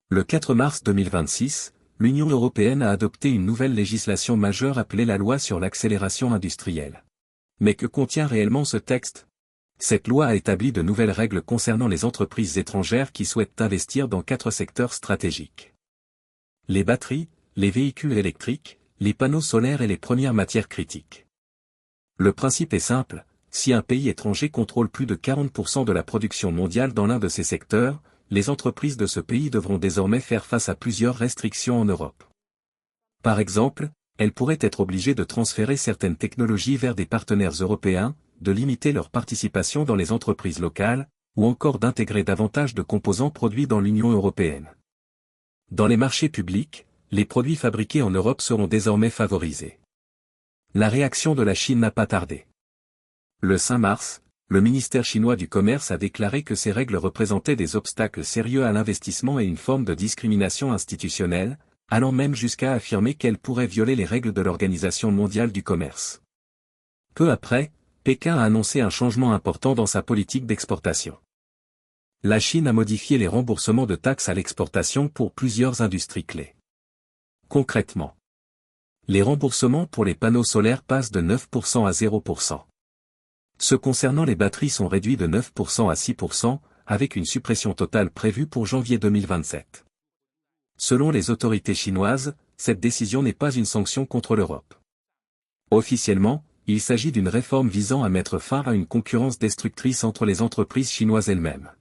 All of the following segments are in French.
Le 4 mars 2026, l'Union européenne a adopté une nouvelle législation majeure appelée la loi sur l'accélération industrielle. Mais que contient réellement ce texte? Cette loi a établi de nouvelles règles concernant les entreprises étrangères qui souhaitent investir dans 4 secteurs stratégiques. Les batteries, les véhicules électriques, les panneaux solaires et les premières matières critiques. Le principe est simple, si un pays étranger contrôle plus de 40% de la production mondiale dans l'un de ces secteurs, les entreprises de ce pays devront désormais faire face à plusieurs restrictions en Europe. Par exemple, elles pourraient être obligées de transférer certaines technologies vers des partenaires européens, de limiter leur participation dans les entreprises locales, ou encore d'intégrer davantage de composants produits dans l'Union européenne. Dans les marchés publics, les produits fabriqués en Europe seront désormais favorisés. La réaction de la Chine n'a pas tardé. Le 5 mars, le ministère chinois du Commerce a déclaré que ces règles représentaient des obstacles sérieux à l'investissement et une forme de discrimination institutionnelle, allant même jusqu'à affirmer qu'elles pourraient violer les règles de l'Organisation mondiale du commerce. Peu après, Pékin a annoncé un changement important dans sa politique d'exportation. La Chine a modifié les remboursements de taxes à l'exportation pour plusieurs industries clés. Concrètement, les remboursements pour les panneaux solaires passent de 9% à 0%. Ceux concernant les batteries sont réduits de 9% à 6%, avec une suppression totale prévue pour janvier 2027. Selon les autorités chinoises, cette décision n'est pas une sanction contre l'Europe. Officiellement, il s'agit d'une réforme visant à mettre fin à une concurrence destructrice entre les entreprises chinoises elles-mêmes.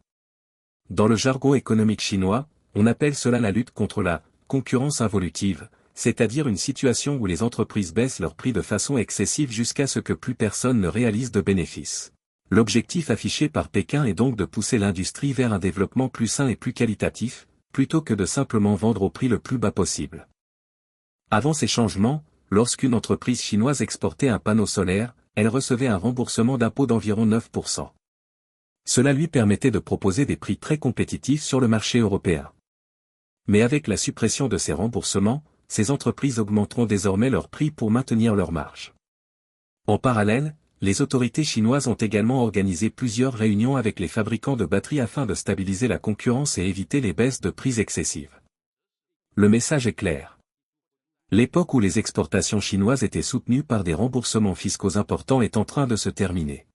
Dans le jargon économique chinois, on appelle cela la lutte contre la concurrence involutive, c'est-à-dire une situation où les entreprises baissent leurs prix de façon excessive jusqu'à ce que plus personne ne réalise de bénéfices. L'objectif affiché par Pékin est donc de pousser l'industrie vers un développement plus sain et plus qualitatif, plutôt que de simplement vendre au prix le plus bas possible. Avant ces changements, lorsqu'une entreprise chinoise exportait un panneau solaire, elle recevait un remboursement d'impôt d'environ 9%. Cela lui permettait de proposer des prix très compétitifs sur le marché européen. Mais avec la suppression de ces remboursements, ces entreprises augmenteront désormais leurs prix pour maintenir leurs marges. En parallèle, les autorités chinoises ont également organisé plusieurs réunions avec les fabricants de batteries afin de stabiliser la concurrence et éviter les baisses de prix excessives. Le message est clair. L'époque où les exportations chinoises étaient soutenues par des remboursements fiscaux importants est en train de se terminer.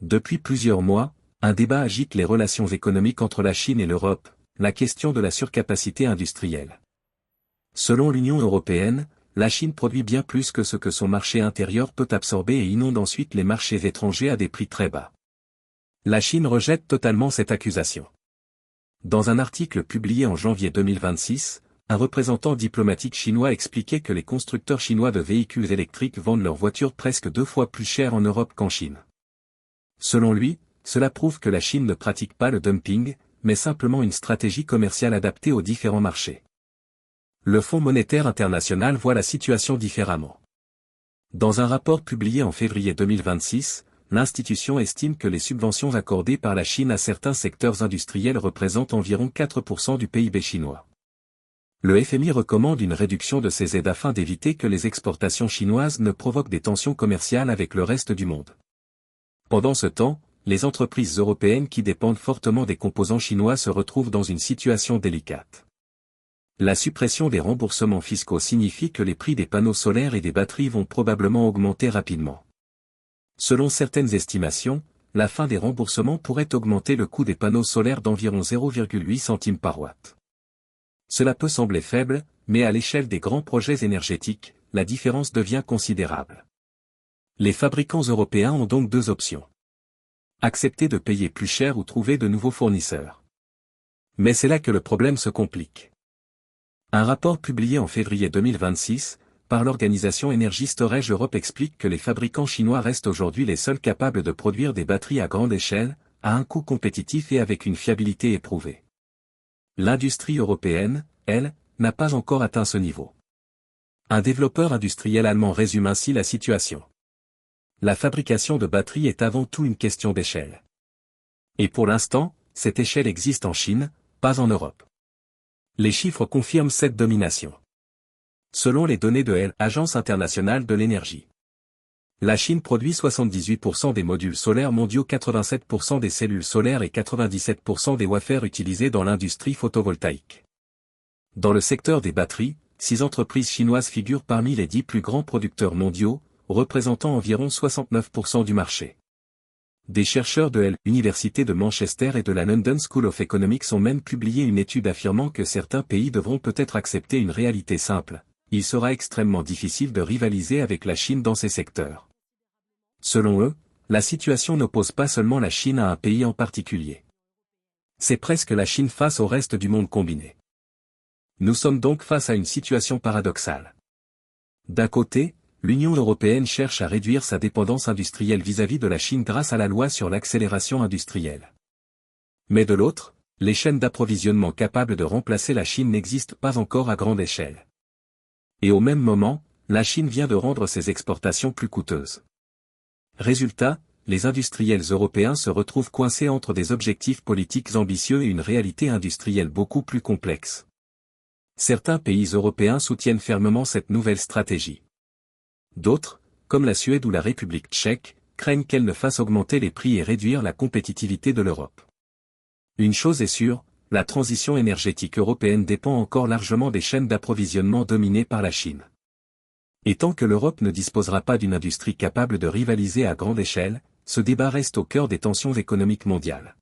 Depuis plusieurs mois, un débat agite les relations économiques entre la Chine et l'Europe, la question de la surcapacité industrielle. Selon l'Union européenne, la Chine produit bien plus que ce que son marché intérieur peut absorber et inonde ensuite les marchés étrangers à des prix très bas. La Chine rejette totalement cette accusation. Dans un article publié en janvier 2026, un représentant diplomatique chinois expliquait que les constructeurs chinois de véhicules électriques vendent leurs voitures presque 2 fois plus cher en Europe qu'en Chine. Selon lui, cela prouve que la Chine ne pratique pas le dumping, mais simplement une stratégie commerciale adaptée aux différents marchés. Le Fonds monétaire international voit la situation différemment. Dans un rapport publié en février 2026, l'institution estime que les subventions accordées par la Chine à certains secteurs industriels représentent environ 4% du PIB chinois. Le FMI recommande une réduction de ces aides afin d'éviter que les exportations chinoises ne provoquent des tensions commerciales avec le reste du monde. Pendant ce temps, les entreprises européennes qui dépendent fortement des composants chinois se retrouvent dans une situation délicate. La suppression des remboursements fiscaux signifie que les prix des panneaux solaires et des batteries vont probablement augmenter rapidement. Selon certaines estimations, la fin des remboursements pourrait augmenter le coût des panneaux solaires d'environ 0,8 centimes par watt. Cela peut sembler faible, mais à l'échelle des grands projets énergétiques, la différence devient considérable. Les fabricants européens ont donc 2 options. Accepter de payer plus cher ou trouver de nouveaux fournisseurs. Mais c'est là que le problème se complique. Un rapport publié en février 2026, par l'organisation Energy Storage Europe explique que les fabricants chinois restent aujourd'hui les seuls capables de produire des batteries à grande échelle, à un coût compétitif et avec une fiabilité éprouvée. L'industrie européenne, elle, n'a pas encore atteint ce niveau. Un développeur industriel allemand résume ainsi la situation. La fabrication de batteries est avant tout une question d'échelle. Et pour l'instant, cette échelle existe en Chine, pas en Europe. Les chiffres confirment cette domination. Selon les données de l'Agence internationale de l'énergie, la Chine produit 78% des modules solaires mondiaux, 87% des cellules solaires et 97% des wafers utilisés dans l'industrie photovoltaïque. Dans le secteur des batteries, 6 entreprises chinoises figurent parmi les 10 plus grands producteurs mondiaux, représentant environ 69% du marché. Des chercheurs de l'Université de Manchester et de la London School of Economics ont même publié une étude affirmant que certains pays devront peut-être accepter une réalité simple. Il sera extrêmement difficile de rivaliser avec la Chine dans ces secteurs. Selon eux, la situation n'oppose pas seulement la Chine à un pays en particulier. C'est presque la Chine face au reste du monde combiné. Nous sommes donc face à une situation paradoxale. D'un côté, l'Union européenne cherche à réduire sa dépendance industrielle vis-à-vis de la Chine grâce à la loi sur l'accélération industrielle. Mais de l'autre, les chaînes d'approvisionnement capables de remplacer la Chine n'existent pas encore à grande échelle. Et au même moment, la Chine vient de rendre ses exportations plus coûteuses. Résultat, les industriels européens se retrouvent coincés entre des objectifs politiques ambitieux et une réalité industrielle beaucoup plus complexe. Certains pays européens soutiennent fermement cette nouvelle stratégie. D'autres, comme la Suède ou la République tchèque, craignent qu'elle ne fasse augmenter les prix et réduire la compétitivité de l'Europe. Une chose est sûre, la transition énergétique européenne dépend encore largement des chaînes d'approvisionnement dominées par la Chine. Et tant que l'Europe ne disposera pas d'une industrie capable de rivaliser à grande échelle, ce débat reste au cœur des tensions économiques mondiales.